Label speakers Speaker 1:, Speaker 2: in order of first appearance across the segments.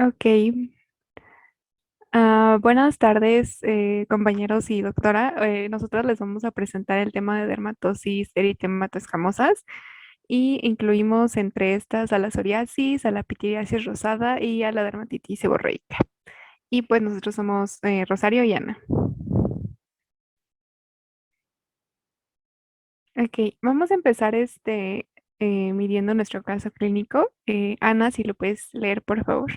Speaker 1: Ok. Buenas tardes, compañeros y doctora. Nosotros les vamos a presentar el tema de dermatosis eritematoescamosas y incluimos entre estas a la psoriasis, a la pitiriasis rosada y a la dermatitis seborreica. Y pues nosotros somos Rosario y Ana. Ok, vamos a empezar midiendo nuestro caso clínico. Ana, si lo puedes leer, por favor.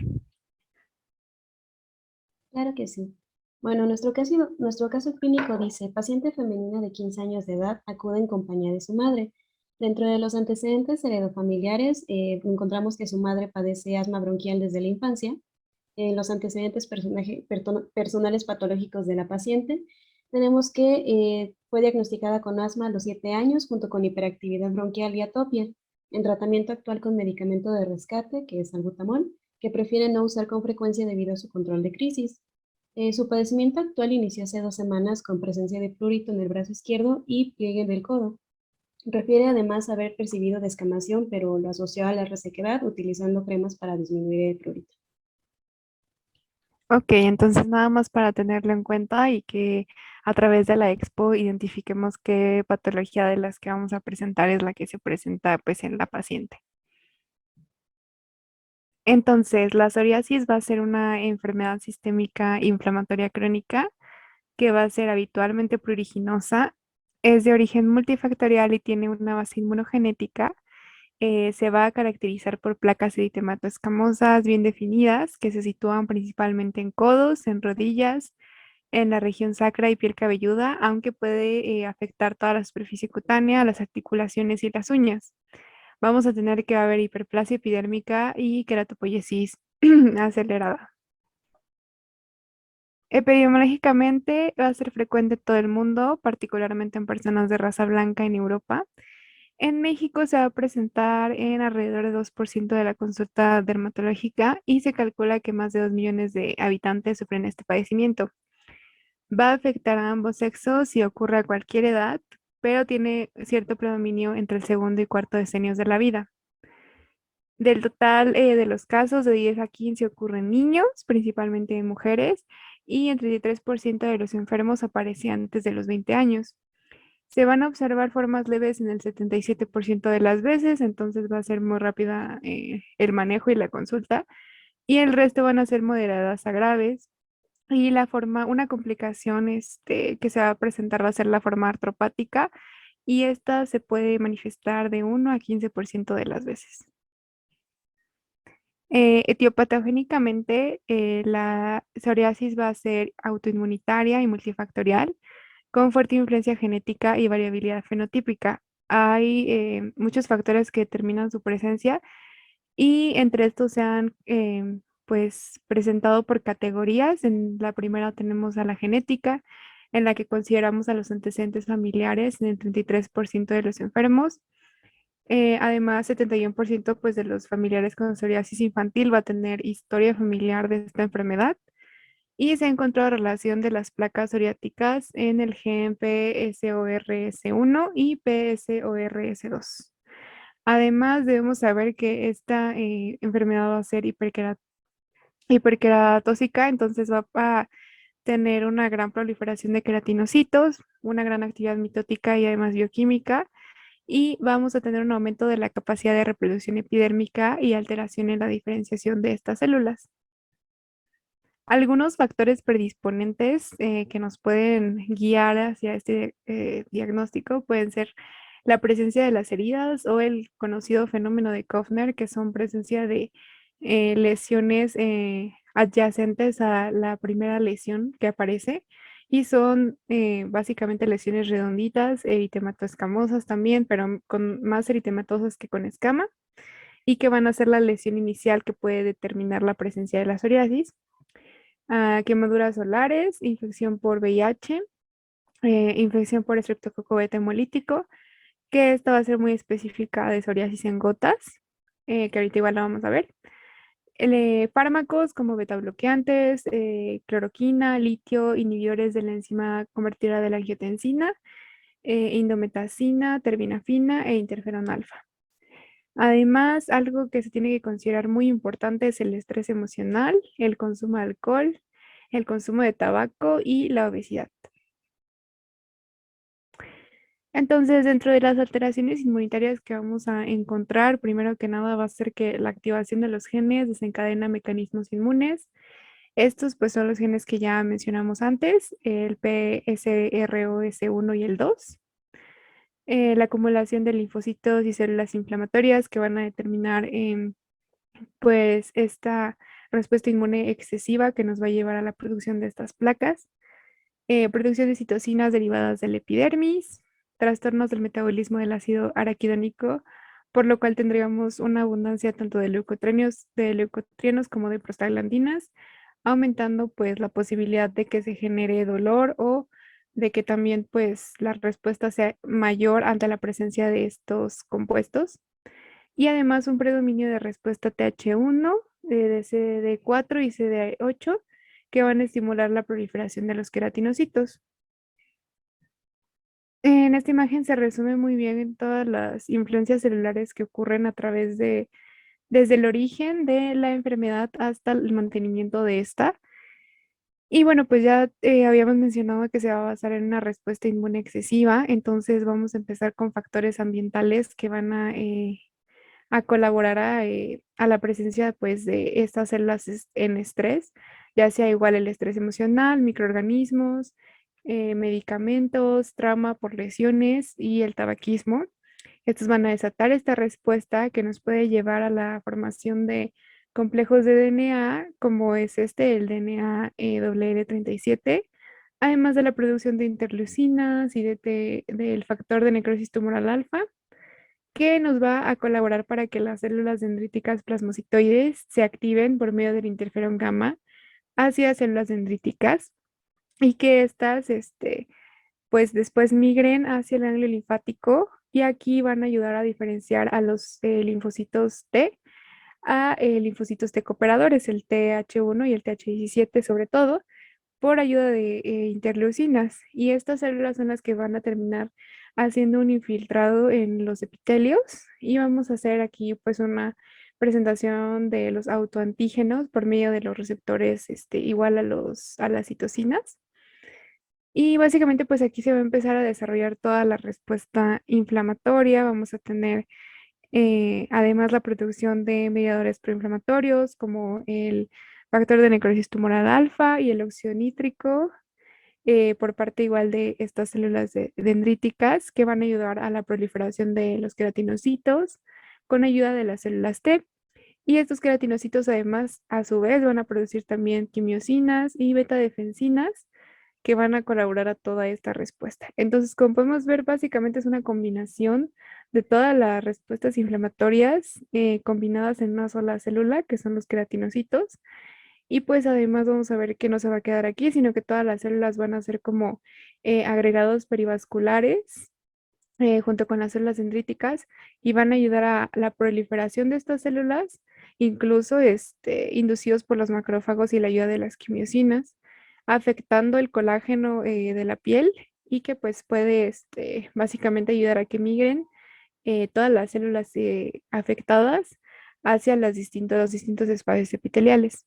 Speaker 2: Claro que sí. Bueno, nuestro caso clínico dice, paciente femenina de 15 años de edad acude en compañía de su madre. Dentro de los antecedentes heredofamiliares, encontramos que su madre padece asma bronquial desde la infancia. En los antecedentes personales patológicos de la paciente, tenemos que fue diagnosticada con asma a los 7 años junto con hiperactividad bronquial y atopia, en tratamiento actual con medicamento de rescate, que es salbutamol, que prefiere no usar con frecuencia debido a su control de crisis. Su padecimiento actual inició hace 2 semanas con presencia de prurito en el brazo izquierdo y pliegue del codo. Refiere además haber percibido descamación, pero lo asoció a la resequedad utilizando cremas para disminuir el prurito.
Speaker 1: Ok, entonces nada más para tenerlo en cuenta y que a través de la expo identifiquemos qué patología de las que vamos a presentar es la que se presenta pues en la paciente. Entonces, la psoriasis va a ser una enfermedad sistémica inflamatoria crónica que va a ser habitualmente pruriginosa, es de origen multifactorial y tiene una base inmunogenética. Se va a caracterizar por placas eritematoescamosas bien definidas que se sitúan principalmente en codos, en rodillas, en la región sacra y piel cabelluda, aunque puede afectar toda la superficie cutánea, las articulaciones y las uñas. Vamos a tener que haber hiperplasia epidérmica y queratopoiesis acelerada. Epidemiológicamente va a ser frecuente en todo el mundo, particularmente en personas de raza blanca en Europa. En México se va a presentar en alrededor de 2% de la consulta dermatológica y se calcula que más de 2 millones de habitantes sufren este padecimiento. Va a afectar a ambos sexos y ocurre a cualquier edad, pero tiene cierto predominio entre el segundo y cuarto decenios de la vida. Del total de los casos, de 10 a 15 ocurren niños, principalmente en mujeres, y el 33% de los enfermos aparecen antes de los 20 años. Se van a observar formas leves en el 77% de las veces, entonces va a ser muy rápida el manejo y la consulta, y el resto van a ser moderadas a graves. Y una complicación que se va a presentar va a ser la forma artropática, y esta se puede manifestar de 1 a 15% de las veces. Etiopatogénicamente, la psoriasis va a ser autoinmunitaria y multifactorial, con fuerte influencia genética y variabilidad fenotípica. Hay muchos factores que determinan su presencia y entre estos se han pues presentado por categorías. En la primera tenemos a la genética, en la que consideramos a los antecedentes familiares en el 33% de los enfermos. Además, 71% pues, de los familiares con psoriasis infantil va a tener historia familiar de esta enfermedad y se ha encontrado relación de las placas psoriáticas en el gen PSORS1 y PSORS2. Además, debemos saber que esta enfermedad va a ser hiperqueratóxica, entonces va a tener una gran proliferación de queratinocitos, una gran actividad mitótica y además bioquímica, y vamos a tener un aumento de la capacidad de reproducción epidérmica y alteración en la diferenciación de estas células. Algunos factores predisponentes que nos pueden guiar hacia este diagnóstico pueden ser la presencia de las heridas o el conocido fenómeno de Kofner, que son presencia de lesiones adyacentes a la primera lesión que aparece, y son básicamente lesiones redonditas, eritematoescamosas también, pero con más eritematosas que con escama, y que van a ser la lesión inicial que puede determinar la presencia de la psoriasis. Quemaduras solares, infección por VIH, infección por estreptococo beta hemolítico, que esta va a ser muy específica de psoriasis en gotas, que ahorita igual la vamos a ver. Fármacos como beta bloqueantes, cloroquina, litio, inhibidores de la enzima convertidora de la angiotensina, indometacina, terbinafina e interferón alfa. Además, algo que se tiene que considerar muy importante es el estrés emocional, el consumo de alcohol, el consumo de tabaco y la obesidad. Entonces, dentro de las alteraciones inmunitarias que vamos a encontrar, primero que nada va a ser que la activación de los genes desencadena mecanismos inmunes. Estos pues son los genes que ya mencionamos antes, el PSROS1 y el 2. La acumulación de linfocitos y células inflamatorias que van a determinar pues esta respuesta inmune excesiva que nos va a llevar a la producción de estas placas, producción de citocinas derivadas del epidermis, trastornos del metabolismo del ácido araquidónico, por lo cual tendríamos una abundancia tanto de leucotrienos como de prostaglandinas, aumentando pues la posibilidad de que se genere dolor o de que también pues la respuesta sea mayor ante la presencia de estos compuestos. Y además un predominio de respuesta TH1, de CD4 y CD8 que van a estimular la proliferación de los queratinocitos. En esta imagen se resume muy bien en todas las influencias celulares que ocurren a través de, desde el origen de la enfermedad hasta el mantenimiento de esta. Y bueno, pues ya habíamos mencionado que se va a basar en una respuesta inmune excesiva, entonces vamos a empezar con factores ambientales que van a colaborar a la presencia pues de estas células en estrés, ya sea igual el estrés emocional, microorganismos, medicamentos, trauma por lesiones y el tabaquismo. Estos van a desatar esta respuesta que nos puede llevar a la formación de complejos de DNA, como es este, el DNA WR37, además de la producción de interleucinas y del factor de necrosis tumoral alfa, que nos va a colaborar para que las células dendríticas plasmocitoides se activen por medio del interferón gamma hacia células dendríticas y que éstas, pues después migren hacia el ganglio linfático y aquí van a ayudar a diferenciar a los linfocitos T a linfocitos T cooperadores, el TH1 y el TH17 sobre todo, por ayuda de interleucinas. Y estas células son las que van a terminar haciendo un infiltrado en los epitelios. Y vamos a hacer aquí pues una presentación de los autoantígenos por medio de los receptores igual a a las citocinas. Y básicamente pues aquí se va a empezar a desarrollar toda la respuesta inflamatoria. Vamos a tener además la producción de mediadores proinflamatorios como el factor de necrosis tumoral alfa y el óxido nítrico por parte igual de estas células dendríticas que van a ayudar a la proliferación de los queratinocitos con ayuda de las células T. Y estos queratinocitos además a su vez van a producir también quimiosinas y beta-defensinas que van a colaborar a toda esta respuesta. Entonces, como podemos ver, básicamente es una combinación de todas las respuestas inflamatorias combinadas en una sola célula, que son los queratinocitos. Y pues además vamos a ver que no se va a quedar aquí, sino que todas las células van a ser como agregados perivasculares junto con las células dendríticas y van a ayudar a la proliferación de estas células, incluso inducidos por los macrófagos y la ayuda de las quimiosinas, afectando el colágeno de la piel y que pues puede básicamente ayudar a que migren todas las células afectadas hacia los distintos espacios epiteliales.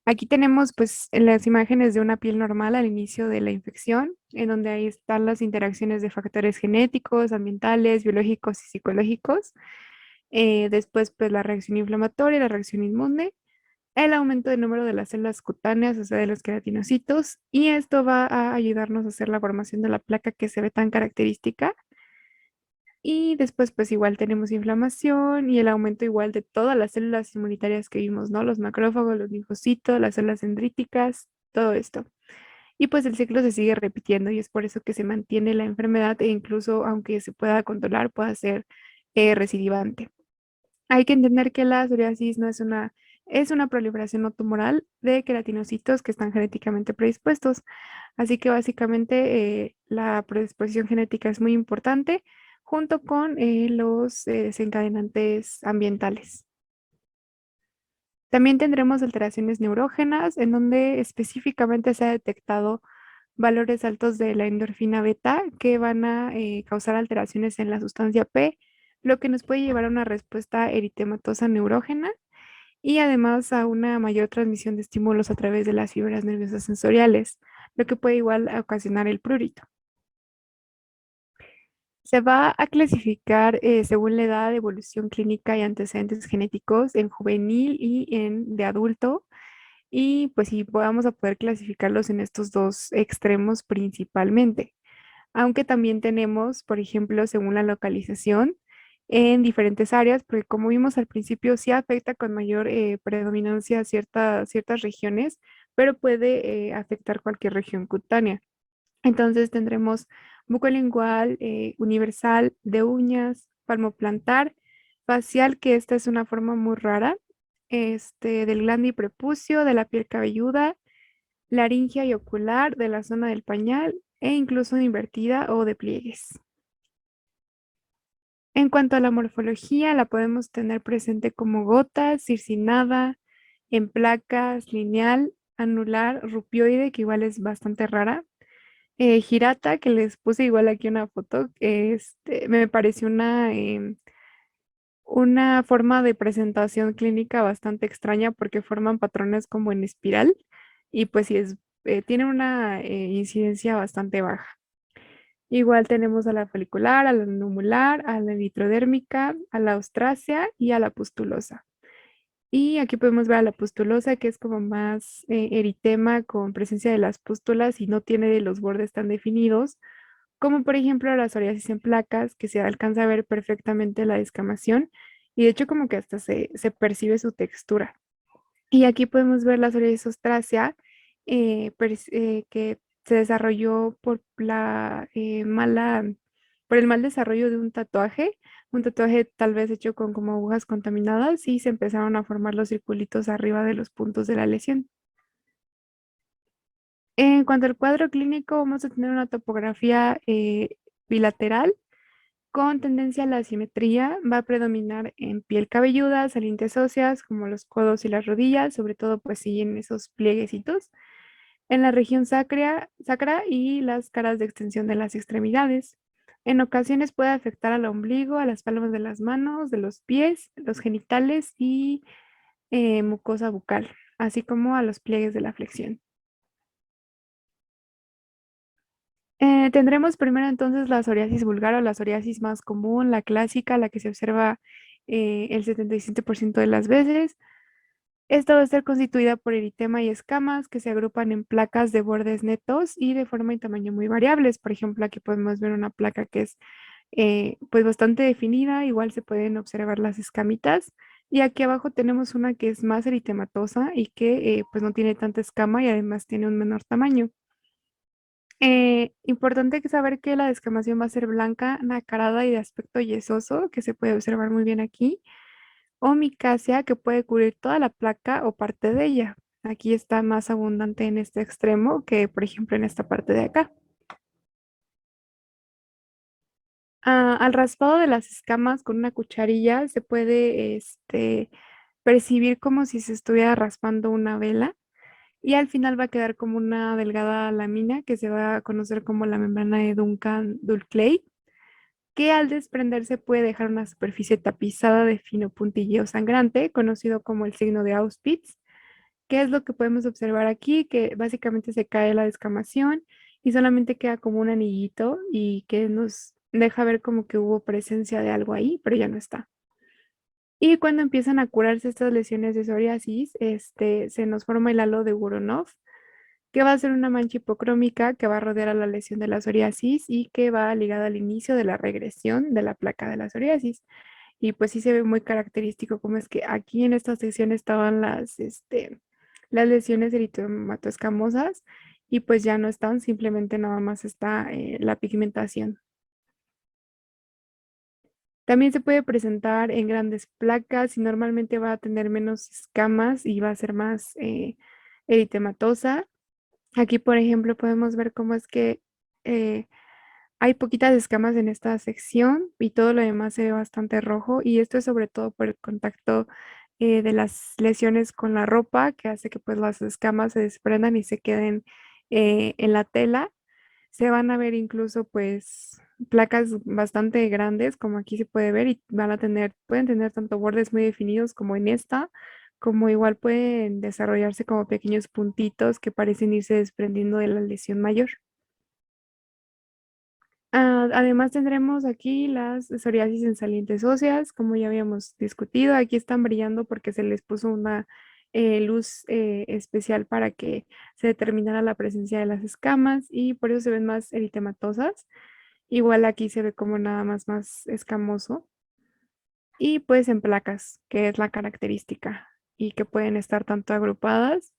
Speaker 1: Aquí tenemos pues las imágenes de una piel normal al inicio de la infección, en donde ahí están las interacciones de factores genéticos, ambientales, biológicos y psicológicos. Después pues la reacción inflamatoria, la reacción inmune, el aumento del número de las células cutáneas, o sea, de los queratinocitos, y esto va a ayudarnos a hacer la formación de la placa que se ve tan característica. Y después, pues igual tenemos inflamación y el aumento igual de todas las células inmunitarias que vimos, ¿no? Los macrófagos, los linfocitos, las células dendríticas, todo esto. Y pues el ciclo se sigue repitiendo y es por eso que se mantiene la enfermedad e incluso aunque se pueda controlar, pueda ser recidivante. Hay que entender que la psoriasis no es una proliferación no tumoral de queratinocitos que están genéticamente predispuestos. Así que básicamente la predisposición genética es muy importante junto con los desencadenantes ambientales. También tendremos alteraciones neurógenas en donde específicamente se ha detectado valores altos de la endorfina beta que van a causar alteraciones en la sustancia P lo que nos puede llevar a una respuesta eritematosa neurógena y además a una mayor transmisión de estímulos a través de las fibras nerviosas sensoriales, lo que puede igual ocasionar el prurito. Se va a clasificar según la edad, evolución clínica y antecedentes genéticos en juvenil y en de adulto. Y pues sí, vamos a poder clasificarlos en estos dos extremos principalmente. Aunque también tenemos, por ejemplo, según la localización, en diferentes áreas, porque como vimos al principio, sí afecta con mayor predominancia a ciertas regiones, pero puede afectar cualquier región cutánea. Entonces tendremos bucolingual, universal, de uñas, palmoplantar, facial, que esta es una forma muy rara, del glande y prepucio, de la piel cabelluda, laringia y ocular, de la zona del pañal e incluso invertida o de pliegues. En cuanto a la morfología, la podemos tener presente como gota, circinada, en placas, lineal, anular, rupioide, que igual es bastante rara. Hirata, que les puse igual aquí una foto, me pareció una forma de presentación clínica bastante extraña porque forman patrones como en espiral y pues sí tiene una incidencia bastante baja. Igual tenemos a la folicular, a la numular, a la litrodérmica, a la ostrácea y a la pustulosa. Y aquí podemos ver a la pustulosa, que es como más eritema con presencia de las pústulas y no tiene los bordes tan definidos, como por ejemplo la psoriasis en placas, que se alcanza a ver perfectamente la descamación y de hecho como que hasta se percibe su textura. Y aquí podemos ver la psoriasis ostrácea, que se desarrolló por por el mal desarrollo de un tatuaje tal vez hecho con como agujas contaminadas y se empezaron a formar los circulitos arriba de los puntos de la lesión. En cuanto al cuadro clínico, vamos a tener una topografía bilateral con tendencia a la asimetría. Va a predominar en piel cabelluda, salientes óseas, como los codos y las rodillas, sobre todo pues sí en esos plieguecitos, en la región sacra y las caras de extensión de las extremidades. En ocasiones puede afectar al ombligo, a las palmas de las manos, de los pies, los genitales y mucosa bucal, así como a los pliegues de la flexión. Tendremos primero entonces la psoriasis vulgar o la psoriasis más común, la clásica, la que se observa el 77% de las veces. Esta va a estar constituida por eritema y escamas que se agrupan en placas de bordes netos y de forma y tamaño muy variables. Por ejemplo, aquí podemos ver una placa que es pues bastante definida, igual se pueden observar las escamitas. Y aquí abajo tenemos una que es más eritematosa y que pues no tiene tanta escama y además tiene un menor tamaño. Importante que saber que la descamación va a ser blanca, nacarada y de aspecto yesoso, que se puede observar muy bien aquí, o micácea, que puede cubrir toda la placa o parte de ella. Aquí está más abundante en este extremo que, por ejemplo, en esta parte de acá. Al raspado de las escamas con una cucharilla se puede percibir como si se estuviera raspando una vela y al final va a quedar como una delgada lámina que se va a conocer como la membrana de Duncan-Dulclay, que al desprenderse puede dejar una superficie tapizada de fino puntilleo sangrante, conocido como el signo de Auspitz. ¿Qué es lo que podemos observar aquí? Que básicamente se cae la descamación y solamente queda como un anillito y que nos deja ver como que hubo presencia de algo ahí, pero ya no está. Y cuando empiezan a curarse estas lesiones de psoriasis, se nos forma el halo de Voronov, que va a ser una mancha hipocrómica que va a rodear a la lesión de la psoriasis y que va ligada al inicio de la regresión de la placa de la psoriasis. Y pues sí se ve muy característico como es que aquí en esta sección estaban las lesiones eritematoescamosas y pues ya no están, simplemente nada más está la pigmentación. También se puede presentar en grandes placas y normalmente va a tener menos escamas y va a ser más eritematosa. Aquí, por ejemplo, podemos ver cómo es que eh, hay poquitas escamas en esta sección y todo lo demás se ve bastante rojo y esto es sobre todo por el contacto de las lesiones con la ropa que hace que pues las escamas se desprendan y se queden en la tela. Se van a ver incluso pues placas bastante grandes, como aquí se puede ver, y van a tener, pueden tener tanto bordes muy definidos como en esta, como igual pueden desarrollarse como pequeños puntitos que parecen irse desprendiendo de la lesión mayor. Además tendremos aquí las psoriasis en salientes óseas, como ya habíamos discutido. Aquí están brillando porque se les puso una luz especial para que se determinara la presencia de las escamas y por eso se ven más eritematosas. Igual aquí se ve como nada más escamoso y pues en placas, que es la característica y que pueden estar tanto agrupadas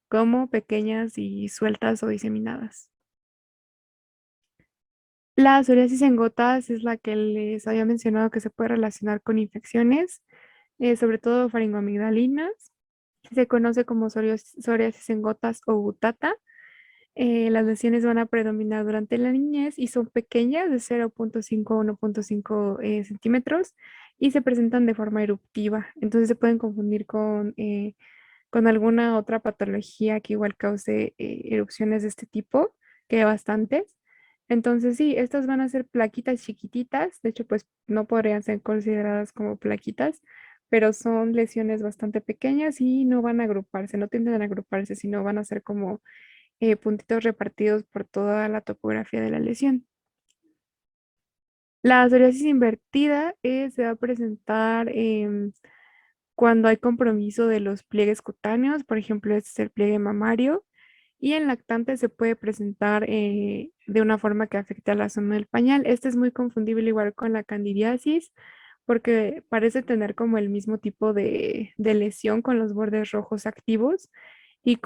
Speaker 1: como pequeñas y sueltas o diseminadas. La psoriasis en gotas es la que les había mencionado que se puede relacionar con infecciones, sobre todo faringoamigdalinas. Se conoce como psoriasis en gotas o gutata. Las lesiones van a predominar durante la niñez y son pequeñas, de 0,5 a 1,5 centímetros, y se presentan de forma eruptiva. Entonces se pueden confundir con alguna otra patología que igual cause erupciones de este tipo, que hay bastantes. Entonces sí, estas van a ser plaquitas chiquititas, de hecho pues no podrían ser consideradas como plaquitas, pero son lesiones bastante pequeñas y no van a agruparse, no tienden a agruparse, sino van a ser como puntitos repartidos por toda la topografía de la lesión. La psoriasis invertida se va a presentar cuando hay compromiso de los pliegues cutáneos, por ejemplo, este es el pliegue mamario, y en lactantes se puede presentar de una forma que afecte a la zona del pañal. Este es muy confundible igual con la candidiasis, porque parece tener como el mismo tipo de lesión con los bordes rojos activos y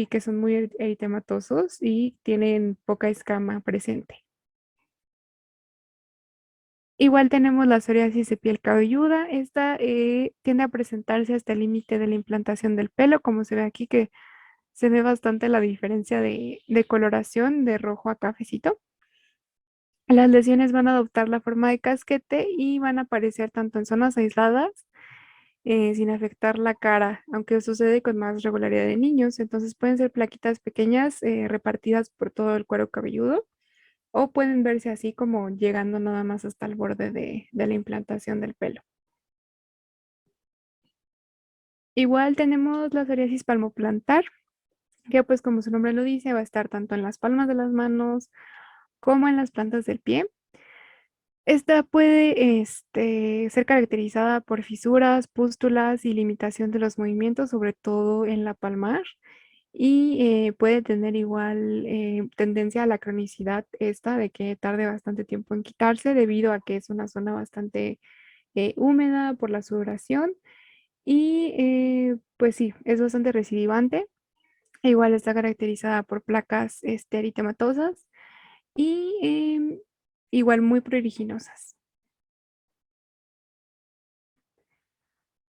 Speaker 1: que son muy eritematosos y tienen poca escama presente. Igual tenemos la psoriasis de piel cabelluda. Esta tiende a presentarse hasta el límite de la implantación del pelo, como se ve aquí que se ve bastante la diferencia de coloración de rojo a cafecito. Las lesiones van a adoptar la forma de casquete y van a aparecer tanto en zonas aisladas, sin afectar la cara, aunque sucede con más regularidad en niños. Entonces pueden ser plaquitas pequeñas repartidas por todo el cuero cabelludo o pueden verse así como llegando nada más hasta el borde de la implantación del pelo. Igual tenemos la psoriasis palmoplantar, que pues como su nombre lo dice, va a estar tanto en las palmas de las manos como en las plantas del pie. Esta puede ser caracterizada por fisuras, pústulas y limitación de los movimientos, sobre todo en la palmar, y puede tener igual tendencia a la cronicidad esta de que tarde bastante tiempo en quitarse debido a que es una zona bastante húmeda por la sudoración y pues sí, es bastante recidivante. Igual está caracterizada por placas eritematosas y igual muy pruriginosas.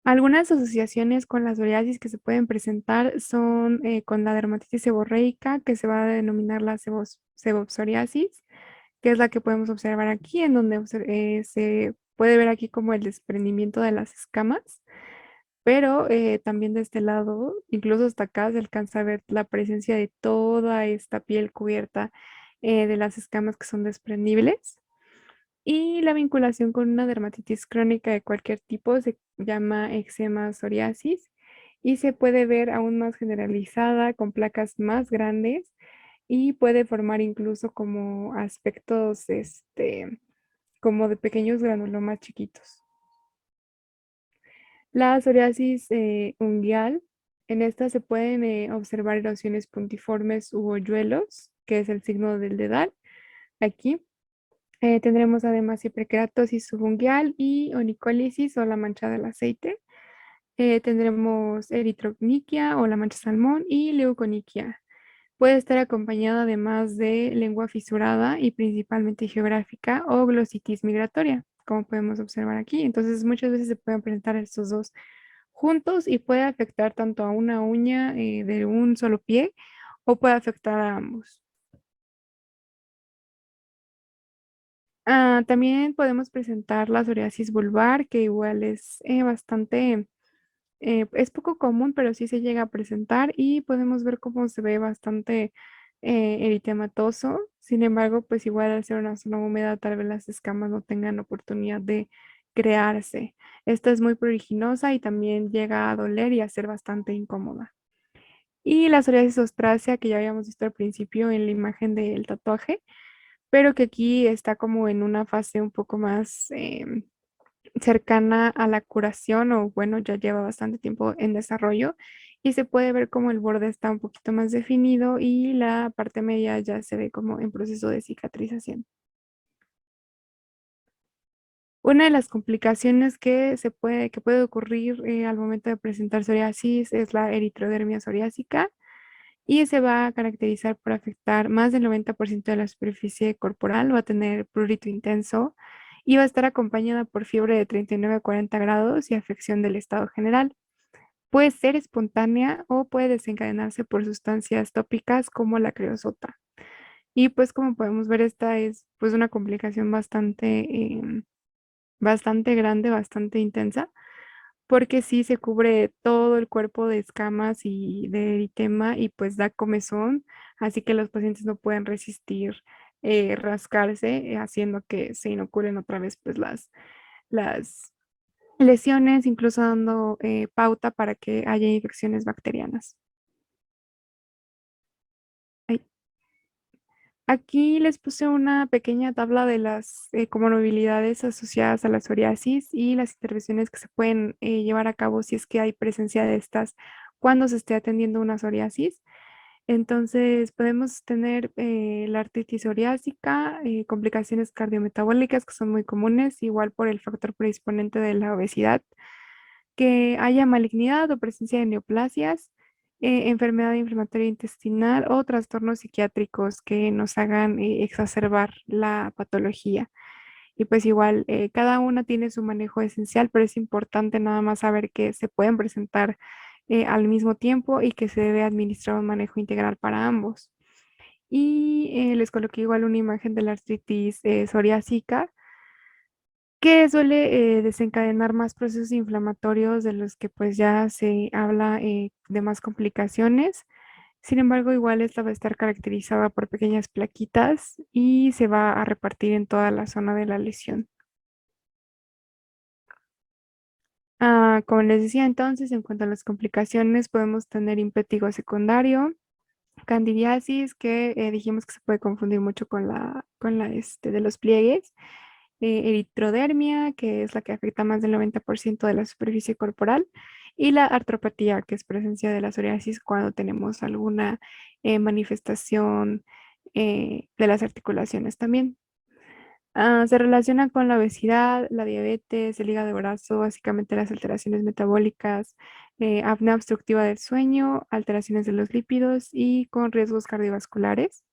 Speaker 1: Algunas asociaciones con la psoriasis que se pueden presentar son con la dermatitis seborreica, que se va a denominar la sebopsoriasis, que es la que podemos observar aquí, en donde se puede ver aquí como el desprendimiento de las escamas, pero también de este lado, incluso hasta acá, se alcanza a ver la presencia de toda esta piel cubierta de las escamas que son desprendibles. Y la vinculación con una dermatitis crónica de cualquier tipo se llama eczema psoriasis y se puede ver aún más generalizada con placas más grandes y puede formar incluso como aspectos como de pequeños granulomas chiquitos. La psoriasis unguial, en esta se pueden observar erosiones puntiformes u hoyuelos, que es el signo del dedal. Aquí tendremos además hiperkeratosis subungual y onicólisis o la mancha del aceite. Tendremos eritrognicia o la mancha salmón y leuconiquia. Puede estar acompañada además de lengua fisurada y principalmente geográfica o glositis migratoria, como podemos observar aquí. Entonces, muchas veces se pueden presentar estos dos juntos y puede afectar tanto a una uña de un solo pie o puede afectar a ambos. También podemos presentar la psoriasis vulvar, que igual es bastante, es poco común, pero sí se llega a presentar y podemos ver cómo se ve bastante eritematoso. Sin embargo, pues igual al ser una zona húmeda, tal vez las escamas no tengan oportunidad de crearse. Esta es muy pruriginosa y también llega a doler y a ser bastante incómoda. Y la psoriasis ostrácea, que ya habíamos visto al principio en la imagen del tatuaje, pero que aquí está como en una fase un poco más cercana a la curación o bueno, ya lleva bastante tiempo en desarrollo y se puede ver como el borde está un poquito más definido y la parte media ya se ve como en proceso de cicatrización. Una de las complicaciones que puede ocurrir al momento de presentar psoriasis es la eritrodermia psoriásica y se va a caracterizar por afectar más del 90% de la superficie corporal, va a tener prurito intenso y va a estar acompañada por fiebre de 39 a 40 grados y afección del estado general. Puede ser espontánea o puede desencadenarse por sustancias tópicas como la creosota. Y pues como podemos ver, esta es pues una complicación bastante grande, bastante intensa porque sí se cubre todo el cuerpo de escamas y de eritema y pues da comezón, así que los pacientes no pueden resistir rascarse, haciendo que se inoculen otra vez pues las lesiones, incluso dando pauta para que haya infecciones bacterianas. Ay, aquí les puse una pequeña tabla de las comorbilidades asociadas a la psoriasis y las intervenciones que se pueden llevar a cabo si es que hay presencia de estas cuando se esté atendiendo una psoriasis. Entonces, podemos tener la artritis psoriásica, complicaciones cardiometabólicas que son muy comunes, igual por el factor predisponente de la obesidad, que haya malignidad o presencia de neoplasias, enfermedad inflamatoria intestinal o trastornos psiquiátricos que nos hagan exacerbar la patología. Y pues igual, cada una tiene su manejo esencial, pero es importante nada más saber que se pueden presentar al mismo tiempo y que se debe administrar un manejo integral para ambos. Y les coloqué igual una imagen de la artritis psoriásica que suele desencadenar más procesos inflamatorios de los que pues ya se habla de más complicaciones. Sin embargo, igual esta va a estar caracterizada por pequeñas plaquitas y se va a repartir en toda la zona de la lesión. Como les decía entonces, en cuanto a las complicaciones, podemos tener impétigo secundario, candidiasis, que dijimos que se puede confundir mucho con la de los pliegues, eritrodermia, que es la que afecta más del 90% de la superficie corporal, y la artropatía, que es presencia de la psoriasis cuando tenemos alguna manifestación de las articulaciones también. Se relaciona con la obesidad, la diabetes, el hígado graso, básicamente las alteraciones metabólicas, apnea obstructiva del sueño, alteraciones de los lípidos y con riesgos cardiovasculares.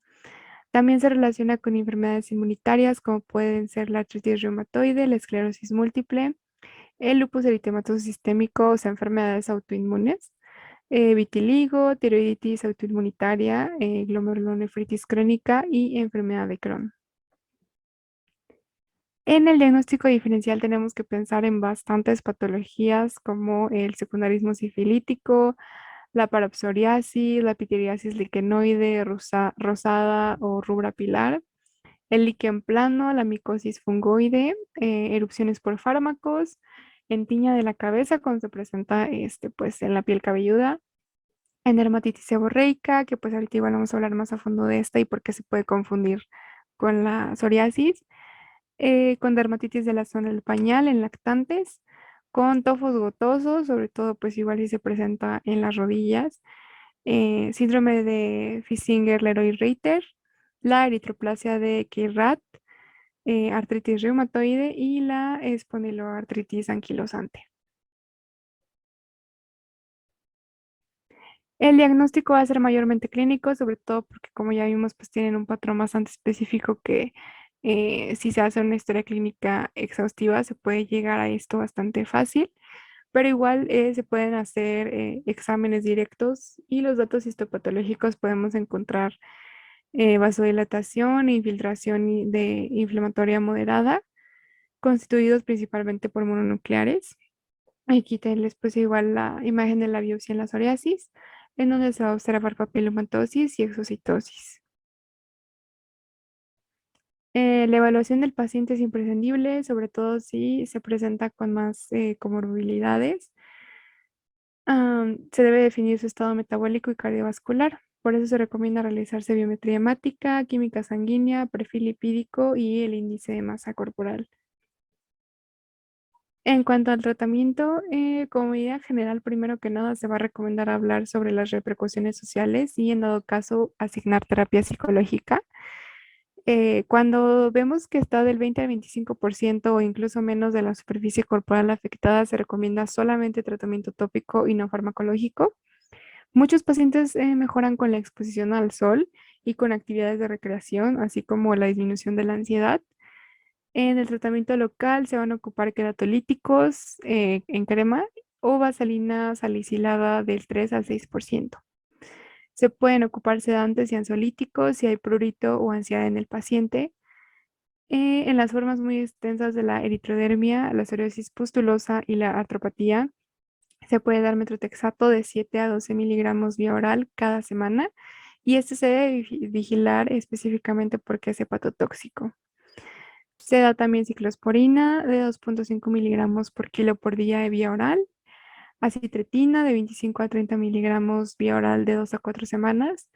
Speaker 1: También se relaciona con enfermedades inmunitarias como pueden ser la artritis reumatoide, la esclerosis múltiple, el lupus eritematoso sistémico, o sea, enfermedades autoinmunes, vitiligo, tiroiditis autoinmunitaria, glomerulonefritis crónica y enfermedad de Crohn. En el diagnóstico diferencial tenemos que pensar en bastantes patologías como el secundarismo sifilítico, la parapsoriasis, la pityriasis liquenoide, rosada o rubra pilar, el líquen plano, la micosis fungoide, erupciones por fármacos, en tiña de la cabeza cuando se presenta pues, en la piel cabelluda, en dermatitis seborreica, que pues ahorita igual vamos a hablar más a fondo de esta y por qué se puede confundir con la psoriasis, con dermatitis de la zona del pañal en lactantes, con tofos gotosos, sobre todo pues igual si se presenta en las rodillas, síndrome de Fisinger-Leroy-Reiter, la eritroplasia de Kierat, artritis reumatoide y la espondiloartritis anquilosante. El diagnóstico va a ser mayormente clínico, sobre todo porque como ya vimos, pues tienen un patrón bastante específico que si se hace una historia clínica exhaustiva se puede llegar a esto bastante fácil, pero igual se pueden hacer exámenes directos y los datos histopatológicos podemos encontrar vasodilatación e infiltración de inflamatoria moderada, constituidos principalmente por mononucleares. Aquí tenles pues igual la imagen de la biopsia en la psoriasis. en donde se va a observar papilomatosis y exocitosis. La evaluación del paciente es imprescindible, sobre todo si se presenta con más comorbilidades. Se debe definir su estado metabólico y cardiovascular. Por eso se recomienda realizarse biometría hemática, química sanguínea, perfil lipídico y el índice de masa corporal. En cuanto al tratamiento, como medida general, primero que nada se va a recomendar hablar sobre las repercusiones sociales y en dado caso asignar terapia psicológica. Cuando vemos que está del 20 al 25% o incluso menos de la superficie corporal afectada, se recomienda solamente tratamiento tópico y no farmacológico. Muchos pacientes mejoran con la exposición al sol y con actividades de recreación, así como la disminución de la ansiedad. En el tratamiento local se van a ocupar queratolíticos en crema o vaselina salicilada del 3 al 6%. Se pueden ocupar sedantes y ansiolíticos si hay prurito o ansiedad en el paciente. En las formas muy extensas de la eritrodermia, la psoriasis pustulosa y la artropatía, se puede dar metrotexato de 7 a 12 miligramos vía oral cada semana y este se debe vigilar específicamente porque es hepatotóxico. Se da también ciclosporina de 2,5 miligramos por kilo por día de vía oral, acitretina de 25 a 30 miligramos vía oral de 2 a 4 semanas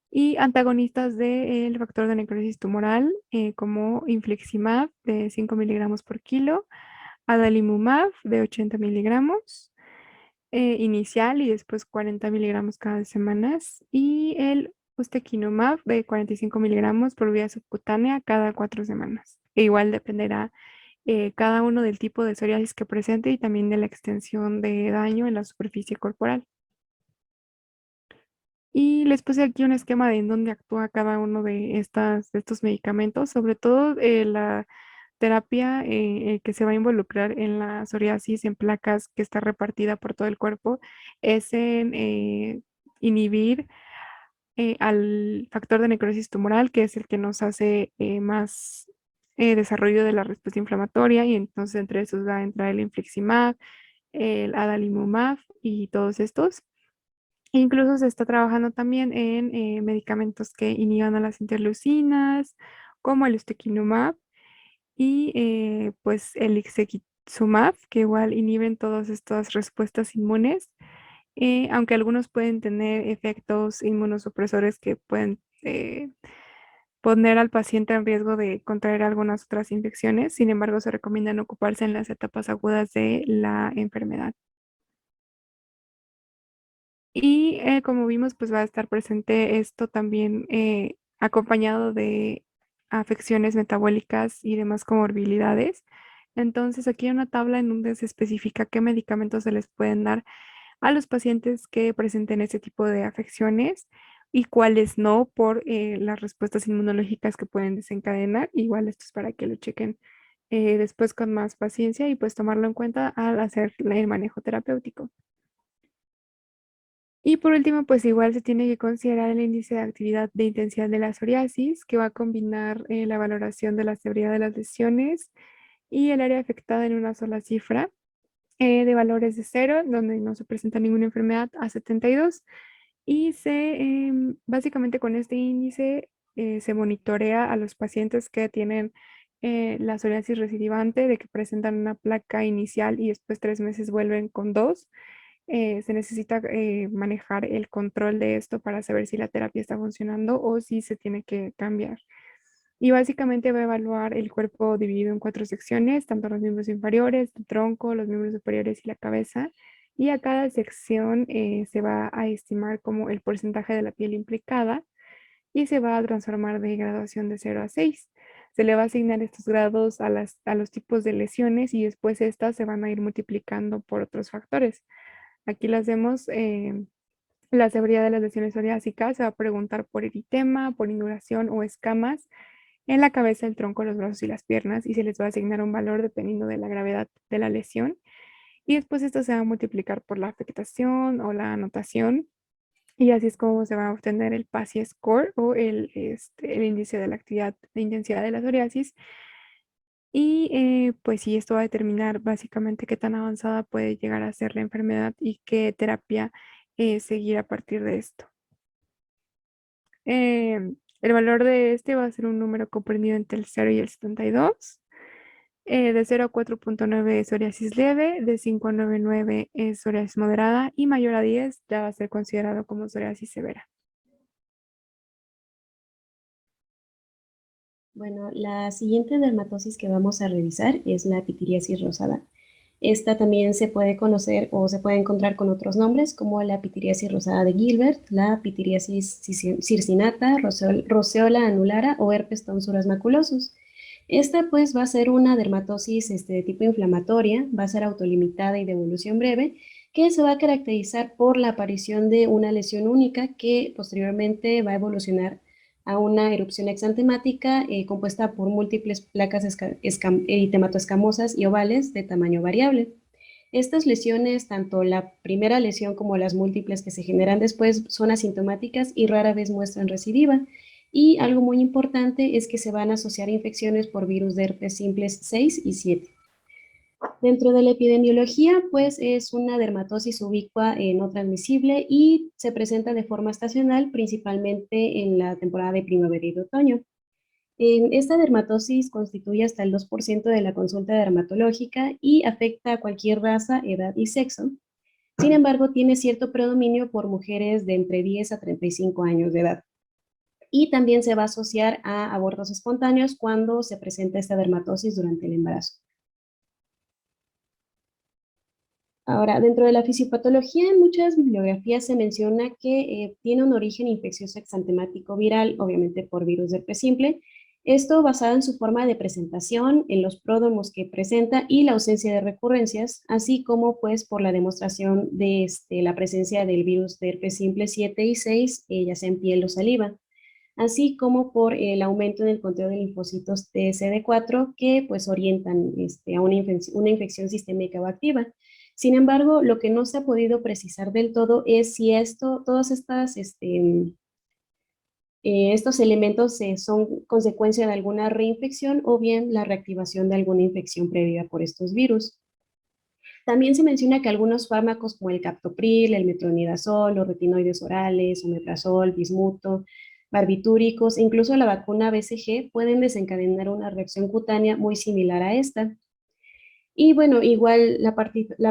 Speaker 1: y antagonistas del factor de necrosis tumoral como infliximab de 5 miligramos por kilo, adalimumab de 80 miligramos inicial y después 40 miligramos cada semanas y el ustekinumab de 45 miligramos por vía subcutánea cada 4 semanas. E igual dependerá cada uno del tipo de psoriasis que presente y también de la extensión de daño en la superficie corporal. Y les puse aquí un esquema de en dónde actúa cada uno de estos medicamentos, sobre todo la terapia que se va a involucrar en la psoriasis en placas que está repartida por todo el cuerpo, es en inhibir al factor de necrosis tumoral, que es el que nos hace más desarrollo de la respuesta inflamatoria, y entonces entre esos va a entrar el infliximab, el adalimumab y todos estos. Incluso se está trabajando también en medicamentos que inhiban a las interleucinas, como el ustekinumab y pues el ixekizumab, que igual inhiben todas estas respuestas inmunes, aunque algunos pueden tener efectos inmunosupresores que pueden poner al paciente en riesgo de contraer algunas otras infecciones. Sin embargo, se recomiendan ocuparse en las etapas agudas de la enfermedad. Y como vimos, pues va a estar presente esto también acompañado de afecciones metabólicas y demás comorbilidades. Entonces, aquí hay una tabla en donde se especifica qué medicamentos se les pueden dar a los pacientes que presenten ese tipo de afecciones y cuáles no por las respuestas inmunológicas que pueden desencadenar. Igual esto es para que lo chequen después con más paciencia y pues tomarlo en cuenta al hacer el manejo terapéutico. Y por último, pues igual se tiene que considerar el índice de actividad de intensidad de la psoriasis, que va a combinar la valoración de la severidad de las lesiones y el área afectada en una sola cifra, de valores de 0, donde no se presenta ninguna enfermedad, a 72. Y básicamente con este índice se monitorea a los pacientes que tienen la psoriasis recidivante, de que presentan una placa inicial y después 3 meses vuelven con dos. Se necesita manejar el control de esto para saber si la terapia está funcionando o si se tiene que cambiar. Y básicamente va a evaluar el cuerpo dividido en 4 secciones, tanto los miembros inferiores, el tronco, los miembros superiores y la cabeza. Y a cada sección se va a estimar como el porcentaje de la piel implicada y se va a transformar de graduación de 0 a 6. Se le va a asignar estos grados a los tipos de lesiones y después estas se van a ir multiplicando por otros factores. Aquí las vemos, la severidad de las lesiones psoriásicas, se va a preguntar por eritema, por induración o escamas en la cabeza, el tronco, los brazos y las piernas y se les va a asignar un valor dependiendo de la gravedad de la lesión. Y después esto se va a multiplicar por la afectación o la anotación y así es como se va a obtener el PASI score o el índice de la actividad de intensidad de la psoriasis. Y pues sí, esto va a determinar básicamente qué tan avanzada puede llegar a ser la enfermedad y qué terapia seguir a partir de esto. El valor de este va a ser un número comprendido entre el 0 y el 72. De 0 a 4,9 es psoriasis leve, de 5 a 9,9 es psoriasis moderada y mayor a 10 ya va a ser considerado como psoriasis severa.
Speaker 2: Bueno, la siguiente dermatosis que vamos a revisar es la pitiriasis rosada. Esta también se puede conocer o se puede encontrar con otros nombres como la pitiriasis rosada de Gilbert, la pitiriasis circinata, roseola anulara o herpes tonsuras maculosus. Esta pues va a ser una dermatosis de tipo inflamatoria, va a ser autolimitada y de evolución breve, que se va a caracterizar por la aparición de una lesión única que posteriormente va a evolucionar a una erupción exantemática compuesta por múltiples placas eritematoescamosas y ovales de tamaño variable. Estas lesiones, tanto la primera lesión como las múltiples que se generan después, son asintomáticas y rara vez muestran recidiva. Y algo muy importante es que se van a asociar infecciones por virus de herpes simples 6 y 7. Dentro de la epidemiología, pues es una dermatosis ubicua no transmisible y se presenta de forma estacional, principalmente en la temporada de primavera y de otoño. Esta dermatosis constituye hasta el 2% de la consulta dermatológica y afecta a cualquier raza, edad y sexo. Sin embargo, tiene cierto predominio por mujeres de entre 10 a 35 años de edad. Y también se va a asociar a abortos espontáneos cuando se presenta esta dermatosis durante el embarazo. Ahora, dentro de la fisiopatología, en muchas bibliografías se menciona que tiene un origen infeccioso exantemático viral, obviamente por virus de herpes simple. Esto basado en su forma de presentación, en los pródromos que presenta y la ausencia de recurrencias, así como pues por la demostración de la presencia del virus de herpes simple 7 y 6, ya sea en piel o saliva, así como por el aumento en el conteo de linfocitos TSD4 que pues orientan a una infección sistémica o activa. Sin embargo, lo que no se ha podido precisar del todo es si todas estos elementos son consecuencia de alguna reinfección o bien la reactivación de alguna infección previa por estos virus. También se menciona que algunos fármacos como el captopril, el metronidazol, los retinoides orales, omeprazol, bismuto, barbitúricos e incluso la vacuna BCG pueden desencadenar una reacción cutánea muy similar a esta. Y bueno, igual la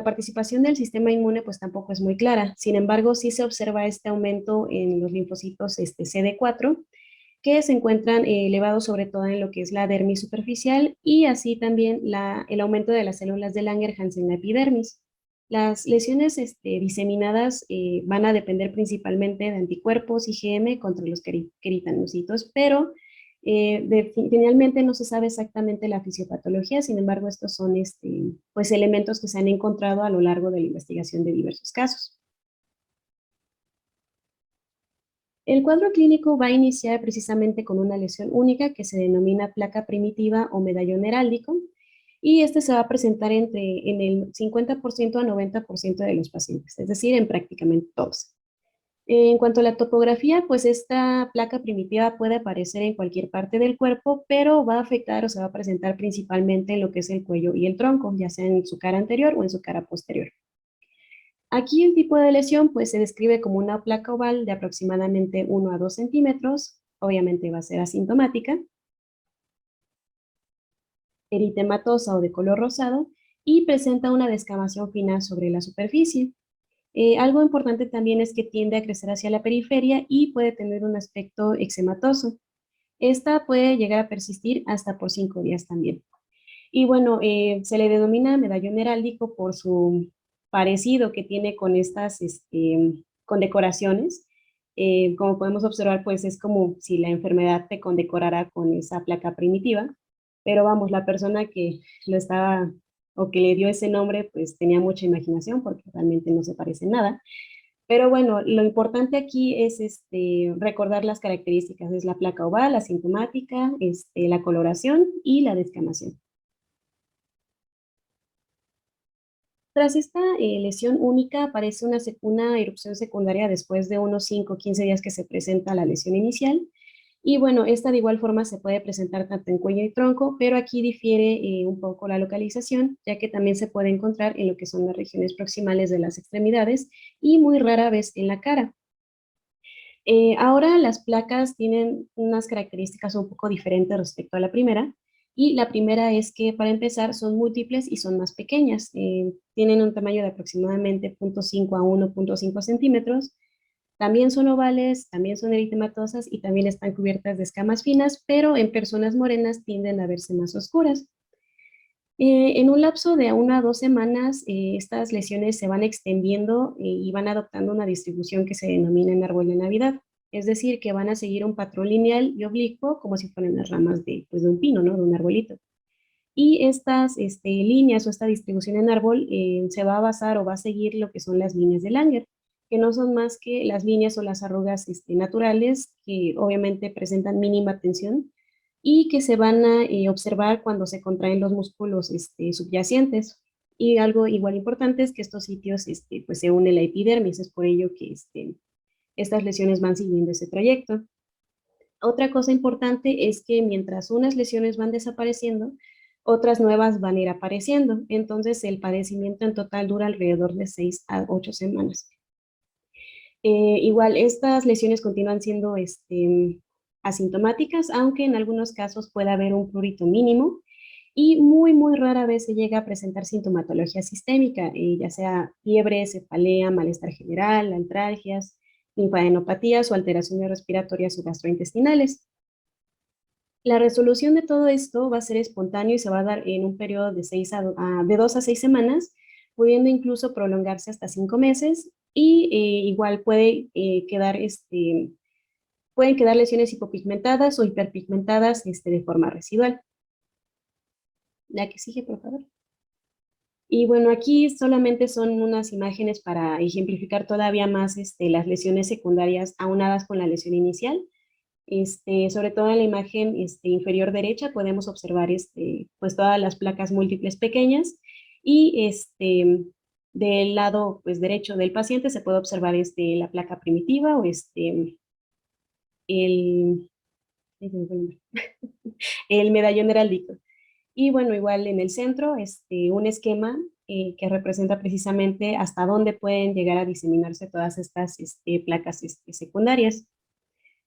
Speaker 2: participación del sistema inmune pues tampoco es muy clara. Sin embargo, sí se observa este aumento en los linfocitos CD4 que se encuentran elevados sobre todo en lo que es la dermis superficial y así también el aumento de las células de Langerhans en la epidermis. Las lesiones diseminadas van a depender principalmente de anticuerpos IgM contra los queritanocitos, pero finalmente no se sabe exactamente la fisiopatología, sin embargo, estos son pues elementos que se han encontrado a lo largo de la investigación de diversos casos. El cuadro clínico va a iniciar precisamente con una lesión única que se denomina placa primitiva o medallón heráldico, y este se va a presentar en el 50% a 90% de los pacientes, es decir, en prácticamente todos. En cuanto a la topografía, pues esta placa primitiva puede aparecer en cualquier parte del cuerpo, pero va a afectar o se va a presentar principalmente en lo que es el cuello y el tronco, ya sea en su cara anterior o en su cara posterior. Aquí el tipo de lesión pues se describe como una placa oval de aproximadamente 1 a 2 centímetros, obviamente va a ser asintomática, eritematosa o de color rosado, y presenta una descamación fina sobre la superficie. Algo importante también es que tiende a crecer hacia la periferia y puede tener un aspecto eczematoso. Esta puede llegar a persistir hasta por 5 días también. Y bueno, se le denomina medallón heráldico por su parecido que tiene con estas condecoraciones. Como podemos observar, pues es como si la enfermedad te condecorara con esa placa primitiva, pero vamos, la persona que lo estaba o que le dio ese nombre, pues tenía mucha imaginación porque realmente no se parece en nada. Pero bueno, lo importante aquí es recordar las características, es la placa oval, asintomática, la coloración y la descamación. Tras esta lesión única aparece una erupción secundaria después de unos 5 o 15 días que se presenta la lesión inicial Y bueno, esta de igual forma se puede presentar tanto en cuello y tronco, pero aquí difiere un poco la localización, ya que también se puede encontrar en lo que son las regiones proximales de las extremidades y muy rara vez en la cara. Ahora las placas tienen unas características un poco diferentes respecto a la primera, y la primera es que para empezar son múltiples y son más pequeñas. Tienen un tamaño de aproximadamente 0,5 a 1,5 centímetros. También son ovales, también son eritematosas y también están cubiertas de escamas finas, pero en personas morenas tienden a verse más oscuras. En un lapso de 1 a 2 semanas, estas lesiones se van extendiendo y van adoptando una distribución que se denomina en árbol de Navidad. Es decir, que van a seguir un patrón lineal y oblicuo como si fueran las ramas de, pues, de un pino, ¿no? De un arbolito. Y estas líneas o esta distribución en árbol se va a basar o va a seguir lo que son las líneas de Langer, que no son más que las líneas o las arrugas naturales que obviamente presentan mínima tensión y que se van a observar cuando se contraen los músculos subyacentes. Y algo igual importante es que estos sitios pues se une la epidermis, es por ello que estas lesiones van siguiendo ese trayecto. Otra cosa importante es que mientras unas lesiones van desapareciendo, otras nuevas van a ir apareciendo. Entonces, el padecimiento en total dura alrededor de 6 a 8 semanas. Igual, estas lesiones continúan siendo asintomáticas, aunque en algunos casos puede haber un prurito mínimo y muy, muy rara vez se llega a presentar sintomatología sistémica, ya sea fiebre, cefalea, malestar general, artralgias, linfadenopatías o alteraciones respiratorias o gastrointestinales. La resolución de todo esto va a ser espontáneo y se va a dar en un periodo de 2 a 6 semanas, pudiendo incluso prolongarse hasta 5 meses y igual pueden quedar lesiones hipopigmentadas o hiperpigmentadas de forma residual. La que sigue, por favor. Y bueno, aquí solamente son unas imágenes para ejemplificar todavía más las lesiones secundarias aunadas con la lesión inicial. Sobre todo en la imagen inferior derecha podemos observar pues todas las placas múltiples pequeñas y del lado pues, derecho del paciente se puede observar la placa primitiva o el, ay, se me fue el nombre, el medallón heráldico. Y bueno, igual en el centro, un esquema que representa precisamente hasta dónde pueden llegar a diseminarse todas estas placas secundarias.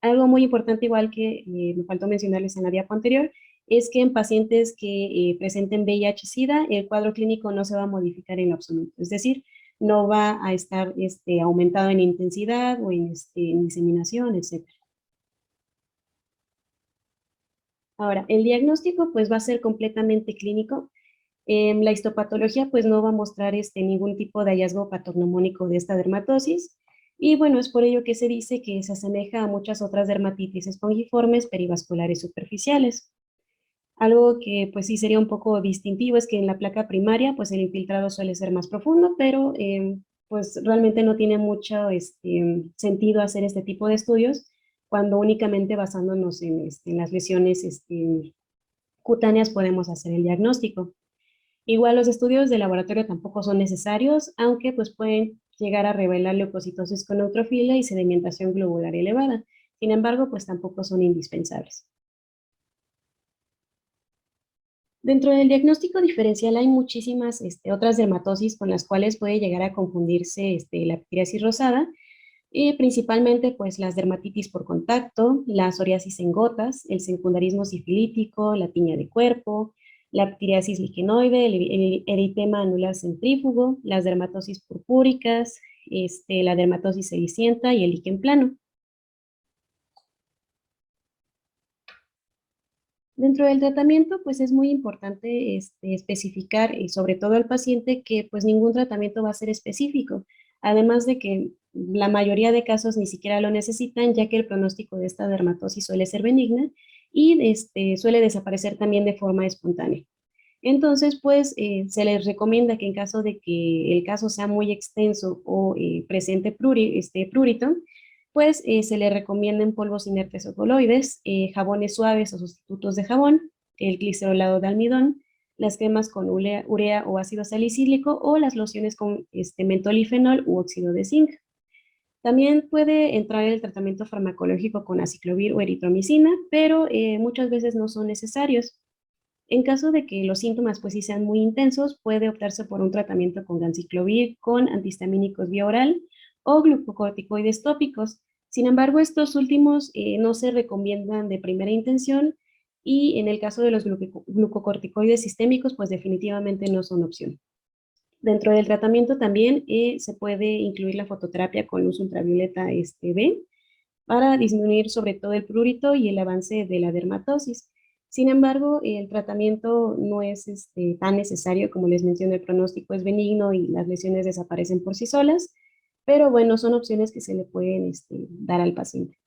Speaker 2: Algo muy importante, igual que me faltó mencionarles en la diapo anterior, es que en pacientes que presenten VIH-Sida, el cuadro clínico no se va a modificar en lo absoluto. Es decir, no va a estar aumentado en intensidad o en diseminación, etc. Ahora, el diagnóstico pues va a ser completamente clínico. La histopatología pues no va a mostrar ningún tipo de hallazgo patognomónico de esta dermatosis. Y bueno, es por ello que se dice que se asemeja a muchas otras dermatitis espongiformes perivasculares superficiales. Algo que pues sí sería un poco distintivo es que en la placa primaria pues el infiltrado suele ser más profundo, pero pues realmente no tiene mucho sentido hacer este tipo de estudios cuando únicamente basándonos en las lesiones cutáneas podemos hacer el diagnóstico. Igual los estudios de laboratorio tampoco son necesarios, aunque pues pueden llegar a revelar leucocitosis con neutrofilia y sedimentación globular elevada. Sin embargo, pues tampoco son indispensables. Dentro del diagnóstico diferencial hay muchísimas otras dermatosis con las cuales puede llegar a confundirse la psoriasis rosada, principalmente pues las dermatitis por contacto, la psoriasis en gotas, el secundarismo sifilítico, la tiña de cuerpo, la psoriasis liquenoide, el eritema anular centrífugo, las dermatosis purpúricas, la dermatosis cenicienta y el líquen plano. Dentro del tratamiento, pues es muy importante especificar, y sobre todo al paciente, que pues ningún tratamiento va a ser específico, además de que la mayoría de casos ni siquiera lo necesitan, ya que el pronóstico de esta dermatosis suele ser benigna y suele desaparecer también de forma espontánea. Entonces, pues se les recomienda que en caso de que el caso sea muy extenso o presente prurito, pues se le recomiendan polvos inertes o coloides, jabones suaves o sustitutos de jabón, el glicerolado de almidón, las cremas con urea o ácido salicílico o las lociones con mentol y fenol u óxido de zinc. También puede entrar el tratamiento farmacológico con aciclovir o eritromicina, pero muchas veces no son necesarios. En caso de que los síntomas pues sí sean muy intensos, puede optarse por un tratamiento con ganciclovir, con antihistamínicos vía oral o glucocorticoides tópicos. Sin embargo, estos últimos no se recomiendan de primera intención y en el caso de los glucocorticoides sistémicos, pues definitivamente no son opción. Dentro del tratamiento también se puede incluir la fototerapia con luz ultravioleta B para disminuir sobre todo el prurito y el avance de la dermatosis. Sin embargo, el tratamiento no es tan necesario, como les mencioné, el pronóstico es benigno y las lesiones desaparecen por sí solas, pero bueno, son opciones que se le pueden dar al paciente.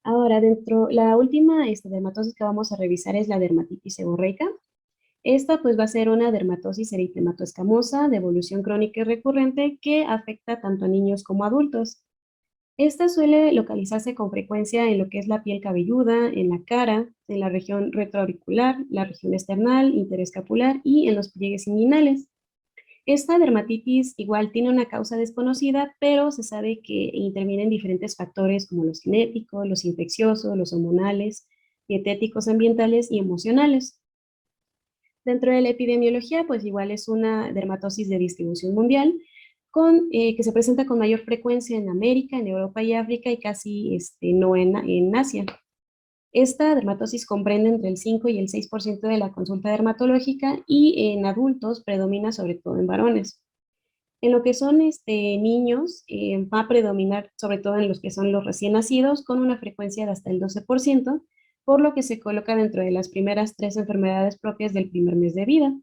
Speaker 2: Ahora, la última dermatosis que vamos a revisar es la dermatitis seborreica. Esta pues va a ser una dermatosis eritematoescamosa de evolución crónica y recurrente que afecta tanto a niños como a adultos. Esta suele localizarse con frecuencia en lo que es la piel cabelluda, en la cara, en la región retroauricular, la región esternal, interescapular y en los pliegues inguinales. Esta dermatitis igual tiene una causa desconocida, pero se sabe que intervienen diferentes factores como los genéticos, los infecciosos, los hormonales, dietéticos, ambientales y emocionales. Dentro de la epidemiología, pues igual es una dermatosis de distribución mundial, que se presenta con mayor frecuencia en América, en Europa y África y casi no en Asia. Esta dermatosis comprende entre el 5 y el 6% de la consulta dermatológica y en adultos predomina sobre todo en varones. En lo que son niños, va a predominar sobre todo en los que son los recién nacidos, con una frecuencia de hasta el 12%, por lo que se coloca dentro de las primeras 3 enfermedades propias del primer mes de vida.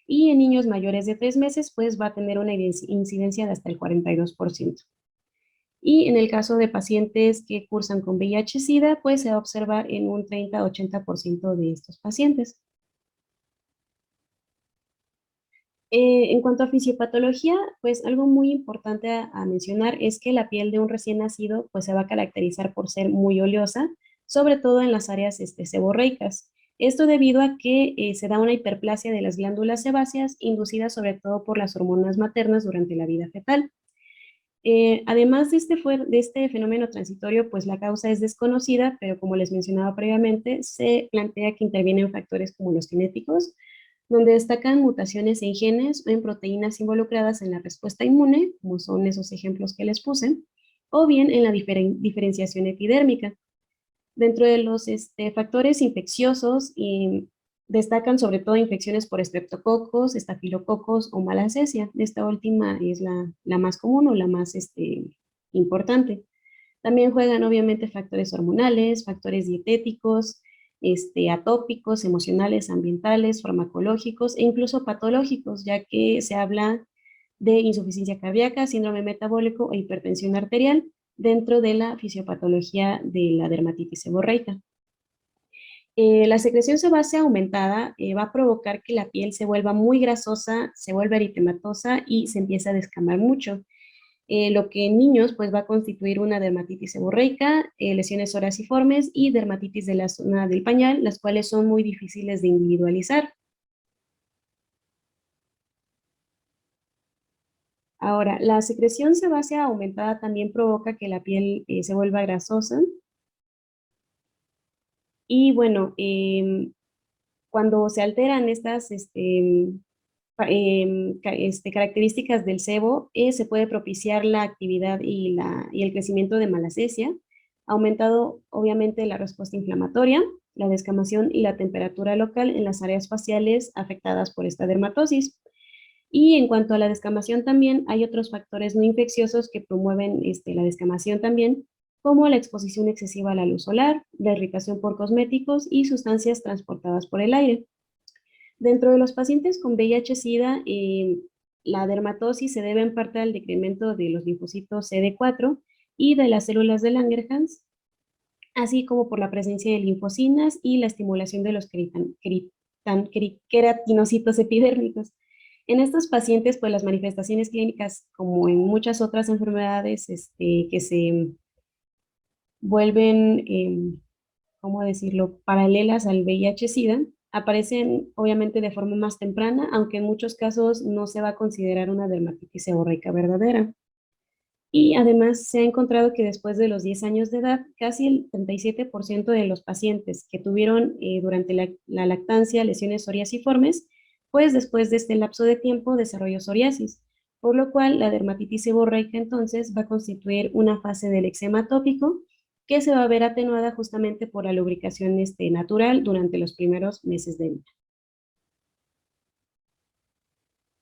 Speaker 2: Y en niños mayores de 3 meses, pues va a tener una incidencia de hasta el 42%. Y en el caso de pacientes que cursan con VIH-Sida, pues se va a observar en un 30-80% de estos pacientes. En cuanto a fisiopatología, pues algo muy importante a mencionar es que la piel de un recién nacido pues se va a caracterizar por ser muy oleosa, sobre todo en las áreas seborreicas. Esto debido a que se da una hiperplasia de las glándulas sebáceas inducida sobre todo por las hormonas maternas durante la vida fetal. Además de este fenómeno transitorio, pues la causa es desconocida, pero como les mencionaba previamente, se plantea que intervienen factores como los genéticos, donde destacan mutaciones en genes o en proteínas involucradas en la respuesta inmune, como son esos ejemplos que les puse, o bien en la diferenciación epidérmica. Dentro de los factores infecciosos, destacan sobre todo infecciones por estreptococos, estafilococos o malacesia. Esta última es la más común o la más importante. También juegan obviamente factores hormonales, factores dietéticos, atópicos, emocionales, ambientales, farmacológicos e incluso patológicos, ya que se habla de insuficiencia cardíaca, síndrome metabólico e hipertensión arterial dentro de la fisiopatología de la dermatitis seborreica. La secreción sebácea aumentada va a provocar que la piel se vuelva muy grasosa, se vuelva eritematosa y se empieza a descamar mucho. Lo que en niños pues va a constituir una dermatitis seborreica, lesiones oraciformes y dermatitis de la zona del pañal, las cuales son muy difíciles de individualizar. Ahora, la secreción sebácea aumentada también provoca que la piel se vuelva grasosa y bueno, cuando se alteran estas características del sebo, se puede propiciar la actividad y el crecimiento de malacesia, aumentado obviamente la respuesta inflamatoria, la descamación y la temperatura local en las áreas faciales afectadas por esta dermatosis. Y en cuanto a la descamación también, hay otros factores no infecciosos que promueven la descamación también, como la exposición excesiva a la luz solar, la irritación por cosméticos y sustancias transportadas por el aire. Dentro de los pacientes con VIH-Sida, la dermatosis se debe en parte al decremento de los linfocitos CD4 y de las células de Langerhans, así como por la presencia de linfocinas y la estimulación de los queratinocitos epidérmicos. En estos pacientes, pues las manifestaciones clínicas, como en muchas otras enfermedades que se vuelven, ¿cómo decirlo?, paralelas al VIH-Sida, Aparecen obviamente de forma más temprana, aunque en muchos casos no se va a considerar una dermatitis seborreica verdadera. Y además se ha encontrado que después de los 10 años de edad, casi el 37% de los pacientes que tuvieron durante la lactancia lesiones psoriasiformes, pues después de este lapso de tiempo desarrolló psoriasis, por lo cual la dermatitis seborreica entonces va a constituir una fase del eczema atópico que se va a ver atenuada justamente por la lubricación natural durante los primeros meses de vida.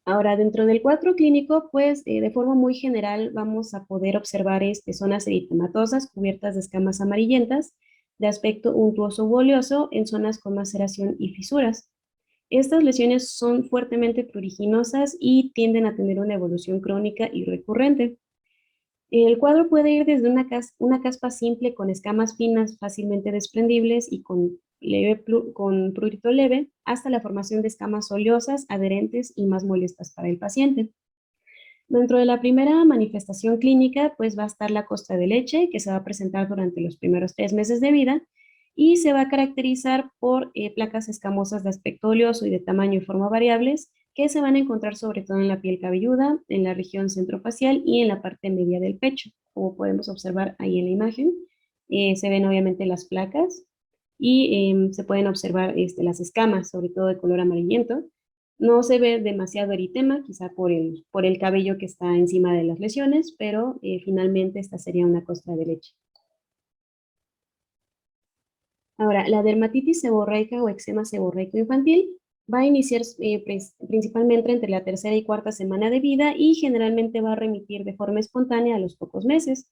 Speaker 2: Ahora, dentro del cuadro clínico, pues de forma muy general vamos a poder observar zonas eritematosas cubiertas de escamas amarillentas de aspecto untuoso u oleoso en zonas con maceración y fisuras. Estas lesiones son fuertemente pruriginosas y tienden a tener una evolución crónica y recurrente. El cuadro puede ir desde una caspa simple con escamas finas fácilmente desprendibles y con prurito leve hasta la formación de escamas oleosas, adherentes y más molestas para el paciente. Dentro de la primera manifestación clínica, pues va a estar la costra de leche, que se va a presentar durante los primeros 3 meses de vida y se va a caracterizar por placas escamosas de aspecto oleoso y de tamaño y forma variables, que se van a encontrar sobre todo en la piel cabelluda, en la región centrofacial y en la parte media del pecho, como podemos observar ahí en la imagen. Se ven obviamente las placas y se pueden observar las escamas, sobre todo de color amarillento. No se ve demasiado eritema, quizá por el cabello que está encima de las lesiones, pero finalmente esta sería una costra de leche. Ahora, la dermatitis seborreica o eczema seborreico infantil va a iniciar principalmente entre la tercera y cuarta semana de vida y generalmente va a remitir de forma espontánea a los pocos meses.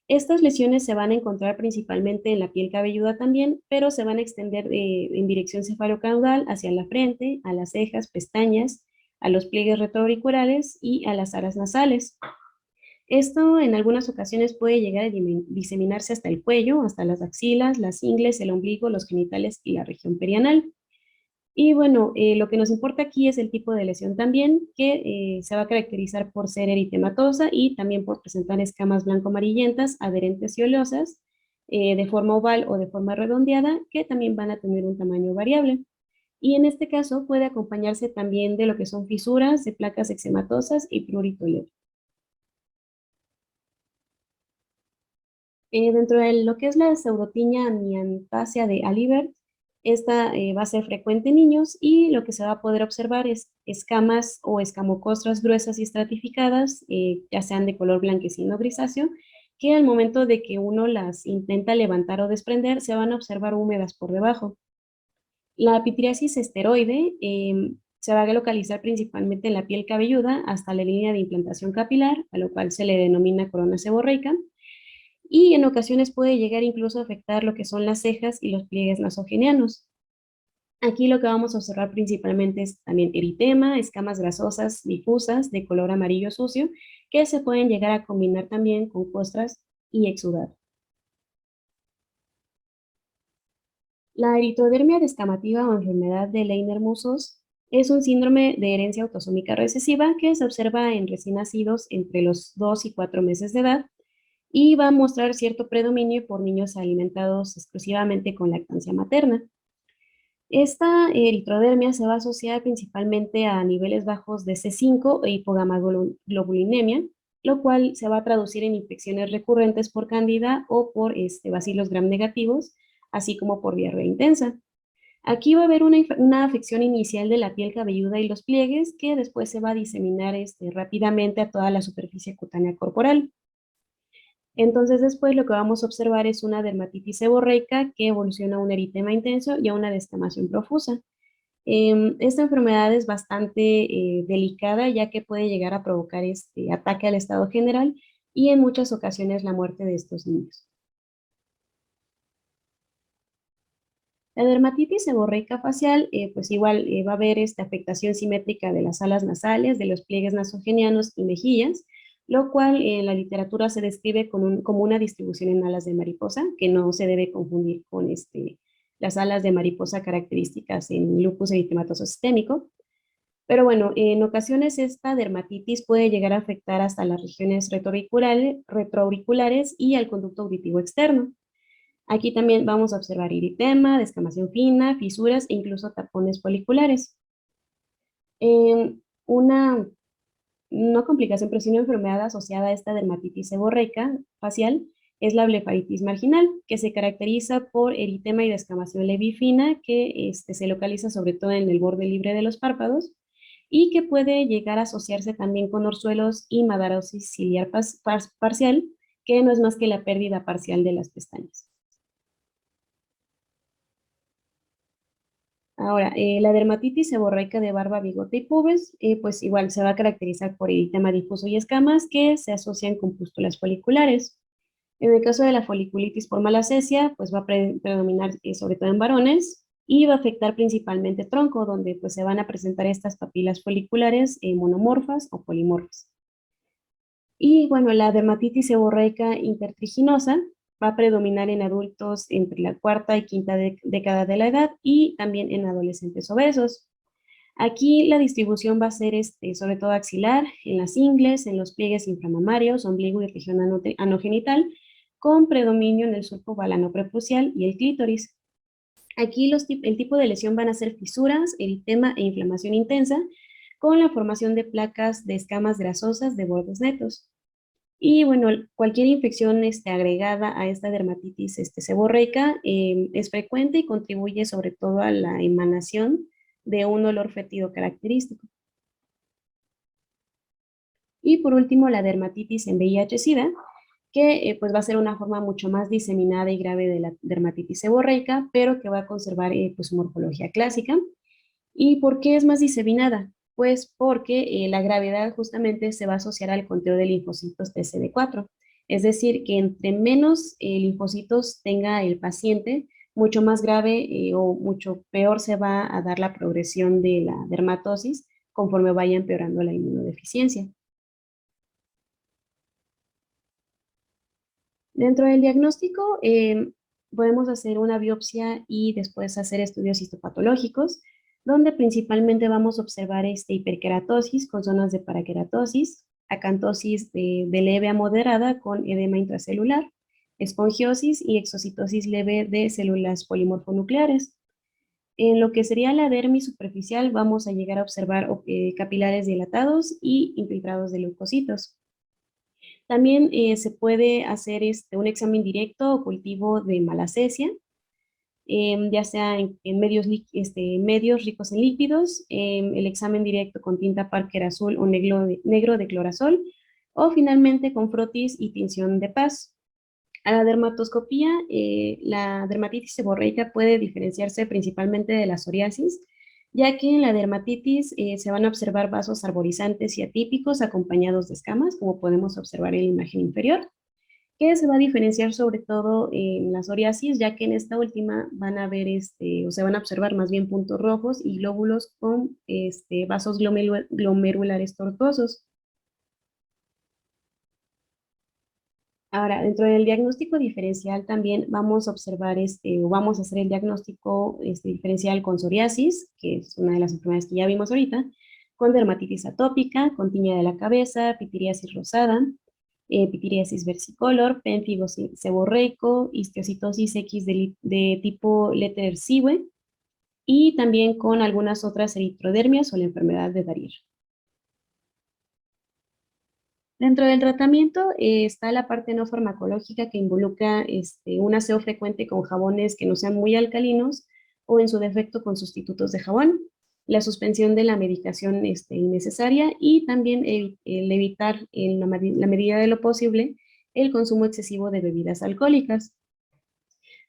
Speaker 2: Estas lesiones se van a encontrar principalmente en la piel cabelluda también, pero se van a extender en dirección cefalocaudal hacia la frente, a las cejas, pestañas, a los pliegues retroauriculares y a las aras nasales. Esto en algunas ocasiones puede llegar a diseminarse hasta el cuello, hasta las axilas, las ingles, el ombligo, los genitales y la región perianal. Y bueno, lo que nos importa aquí es el tipo de lesión también, que se va a caracterizar por ser eritematosa y también por presentar escamas blanco-amarillentas, adherentes y oleosas, de forma oval o de forma redondeada, que también van a tener un tamaño variable. Y en este caso puede acompañarse también de lo que son fisuras, de placas eczematosas y prurito leve. Dentro de lo que es la pseudotinia amiantácea de Alibert, esta va a ser frecuente en niños y lo que se va a poder observar es escamas o escamocostras gruesas y estratificadas, ya sean de color blanquecino o grisáceo, que al momento de que uno las intenta levantar o desprender, se van a observar húmedas por debajo. La pityriasis esteroide se va a localizar principalmente en la piel cabelluda hasta la línea de implantación capilar, a lo cual se le denomina corona seborreica, y en ocasiones puede llegar incluso a afectar lo que son las cejas y los pliegues nasogenianos. Aquí lo que vamos a observar principalmente es también eritema, escamas grasosas difusas de color amarillo sucio, que se pueden llegar a combinar también con costras y exudado. La eritrodermia descamativa o enfermedad de Leiner-Musos es un síndrome de herencia autosómica recesiva que se observa en recién nacidos entre los 2 y 4 meses de edad y va a mostrar cierto predominio por niños alimentados exclusivamente con lactancia materna. Esta eritrodermia se va a asociar principalmente a niveles bajos de C5 e hipogamaglobulinemia, lo cual se va a traducir en infecciones recurrentes por cándida o por bacilos gram negativos, así como por diarrea intensa. Aquí va a haber una afección inicial de la piel cabelluda y los pliegues que después se va a diseminar rápidamente a toda la superficie cutánea corporal. Entonces después lo que vamos a observar es una dermatitis seborreica que evoluciona a un eritema intenso y a una descamación profusa. Esta enfermedad es bastante delicada ya que puede llegar a provocar este ataque al estado general y en muchas ocasiones la muerte de estos niños. La dermatitis seborreica facial, pues igual va a haber esta afectación simétrica de las alas nasales, de los pliegues nasogenianos y mejillas, lo cual en la literatura se describe como una distribución en alas de mariposa, que no se debe confundir con las alas de mariposa características en lupus eritematoso sistémico. Pero bueno, en ocasiones esta dermatitis puede llegar a afectar hasta las regiones retroauriculares y al conducto auditivo externo. Aquí también vamos a observar eritema, descamación fina, fisuras e incluso tapones foliculares. Una no complicación, pero sí una enfermedad asociada a esta dermatitis seborreica facial es la blefaritis marginal, que se caracteriza por eritema y descamación leve y fina, que se localiza sobre todo en el borde libre de los párpados y que puede llegar a asociarse también con orzuelos y madarosis ciliar parcial, que no es más que la pérdida parcial de las pestañas. Ahora, la dermatitis seborreica de barba, bigote y pubes, pues igual se va a caracterizar por eritema difuso y escamas que se asocian con pústulas foliculares. En el caso de la foliculitis por malacesia, pues va a predominar sobre todo en varones y va a afectar principalmente tronco, donde pues se van a presentar estas papilas foliculares monomorfas o polimorfas. Y bueno, la dermatitis seborreica intertriginosa va a predominar en adultos entre la cuarta y quinta década de la edad y también en adolescentes obesos. Aquí la distribución va a ser sobre todo axilar, en las ingles, en los pliegues inframamarios, ombligo y región anogenital, con predominio en el surco balano-prepucial y el clítoris. Aquí el tipo de lesión van a ser fisuras, eritema e inflamación intensa, con la formación de placas de escamas grasosas de bordes netos. Y bueno, cualquier infección agregada a esta dermatitis seborreica es frecuente y contribuye sobre todo a la emanación de un olor fétido característico. Y por último, la dermatitis en VIH-Sida, que pues va a ser una forma mucho más diseminada y grave de la dermatitis seborreica, pero que va a conservar pues su morfología clásica. ¿Y por qué es más diseminada? Pues porque la gravedad justamente se va a asociar al conteo de linfocitos TCD4. Es decir, que entre menos linfocitos tenga el paciente, mucho más grave o mucho peor se va a dar la progresión de la dermatosis conforme vaya empeorando la inmunodeficiencia. Dentro del diagnóstico, podemos hacer una biopsia y después hacer estudios histopatológicos, donde principalmente vamos a observar hiperkeratosis con zonas de parakeratosis, acantosis de leve a moderada con edema intracelular, esfangiosis y exocitosis leve de células polimorfonucleares. En lo que sería la dermis superficial, vamos a llegar a observar capilares dilatados y infiltrados de leucocitos. También se puede hacer un examen directo o cultivo de malacesia, ya sea en medios ricos en lípidos, el examen directo con tinta Parker azul o negro de clorazol, o finalmente con frotis y tinción de paz. A la dermatoscopía, la dermatitis seborreica puede diferenciarse principalmente de la psoriasis, ya que en la dermatitis se van a observar vasos arborizantes y atípicos acompañados de escamas, como podemos observar en la imagen inferior, que se va a diferenciar sobre todo en la psoriasis, ya que en esta última van a ver, o se van a observar más bien puntos rojos y glóbulos con vasos glomerulares tortuosos. Ahora, dentro del diagnóstico diferencial también vamos a observar o vamos a hacer el diagnóstico diferencial con psoriasis, que es una de las enfermedades que ya vimos ahorita, con dermatitis atópica, con tiña de la cabeza, pitiriasis rosada, pitiriasis versicolor, pénfigo seborreico, histiocytosis X de tipo Letter-Siwe, y también con algunas otras eritrodermias o la enfermedad de Darir. Dentro del tratamiento está la parte no farmacológica que involucra un aseo frecuente con jabones que no sean muy alcalinos o en su defecto con sustitutos de jabón, la suspensión de la medicación innecesaria y también el evitar en la medida de lo posible el consumo excesivo de bebidas alcohólicas.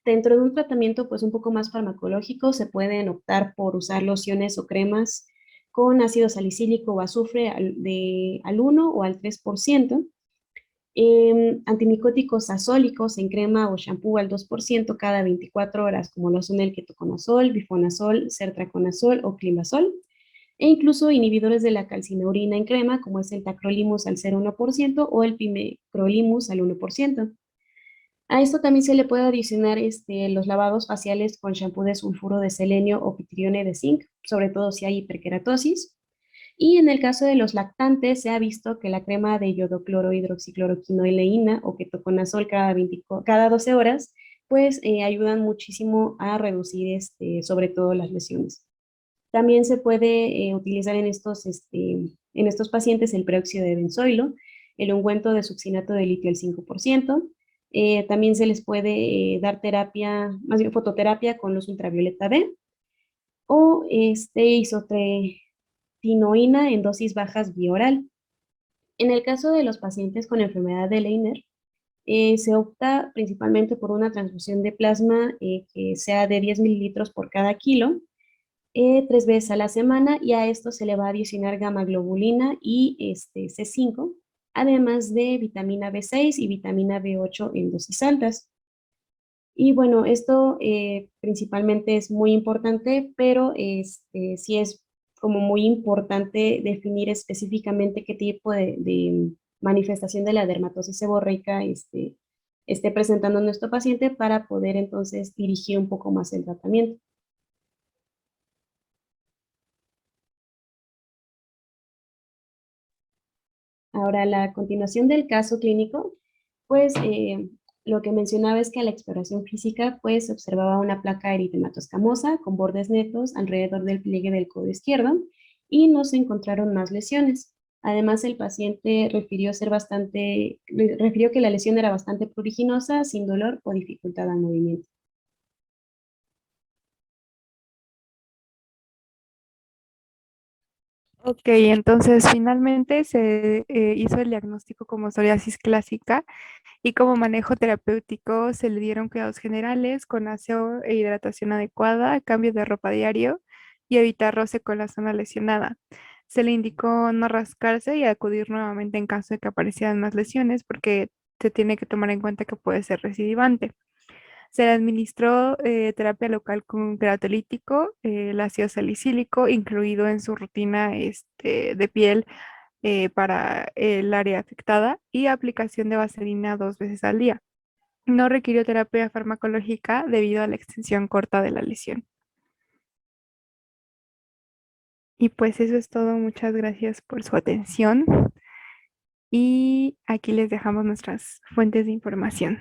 Speaker 2: Dentro de un tratamiento pues un poco más farmacológico se pueden optar por usar lociones o cremas con ácido salicílico o azufre al 1 o al 3%, antimicóticos azólicos en crema o shampoo al 2% cada 24 horas, como lo son el ketoconazol, bifonazol, sertraconazol o climbasol, e incluso inhibidores de la calcineurina en crema, como es el tacrolimus al 0,1% o el pimecrolimus al 1%. A esto también se le puede adicionar los lavados faciales con shampoo de sulfuro de selenio o pitrione de zinc, sobre todo si hay hiperkeratosis. Y en el caso de los lactantes, se ha visto que la crema de yodoclorohidroxicloroquinoileína o ketoconazol cada 12 horas pues ayudan muchísimo a reducir sobre todo las lesiones. También se puede utilizar en estos pacientes el peróxido de benzoilo, el ungüento de succinato de litio al 5%. También se les puede dar terapia, más bien fototerapia con luz ultravioleta B o isotretinoína en dosis bajas vía oral. En el caso de los pacientes con enfermedad de Leiner, se opta principalmente por una transfusión de plasma que sea de 10 mililitros por cada kilo, 3 veces a la semana, y a esto se le va a adicionar gamma globulina y C5, además de vitamina B6 y vitamina B8 en dosis altas. Y bueno, esto principalmente es muy importante, pero sí es como muy importante definir específicamente qué tipo de manifestación de la dermatosis seborreica esté presentando nuestro paciente para poder entonces dirigir un poco más el tratamiento. Ahora, la continuación del caso clínico, pues lo que mencionaba es que a la exploración física, pues se observaba una placa eritematoescamosa con bordes netos alrededor del pliegue del codo izquierdo y no se encontraron más lesiones. Además, el paciente refirió que la lesión era bastante pruriginosa, sin dolor o dificultad al movimiento.
Speaker 1: Ok, entonces finalmente se hizo el diagnóstico como psoriasis clásica y como manejo terapéutico se le dieron cuidados generales con aseo e hidratación adecuada, cambio de ropa diario y evitar roce con la zona lesionada. Se le indicó no rascarse y acudir nuevamente en caso de que aparecieran más lesiones porque se tiene que tomar en cuenta que puede ser recidivante. Se le administró terapia local con queratolítico, el ácido salicílico, incluido en su rutina de piel para el área afectada y aplicación de vaselina 2 veces al día. No requirió terapia farmacológica debido a la extensión corta de la lesión. Y pues eso es todo. Muchas gracias por su atención y aquí les dejamos nuestras fuentes de información.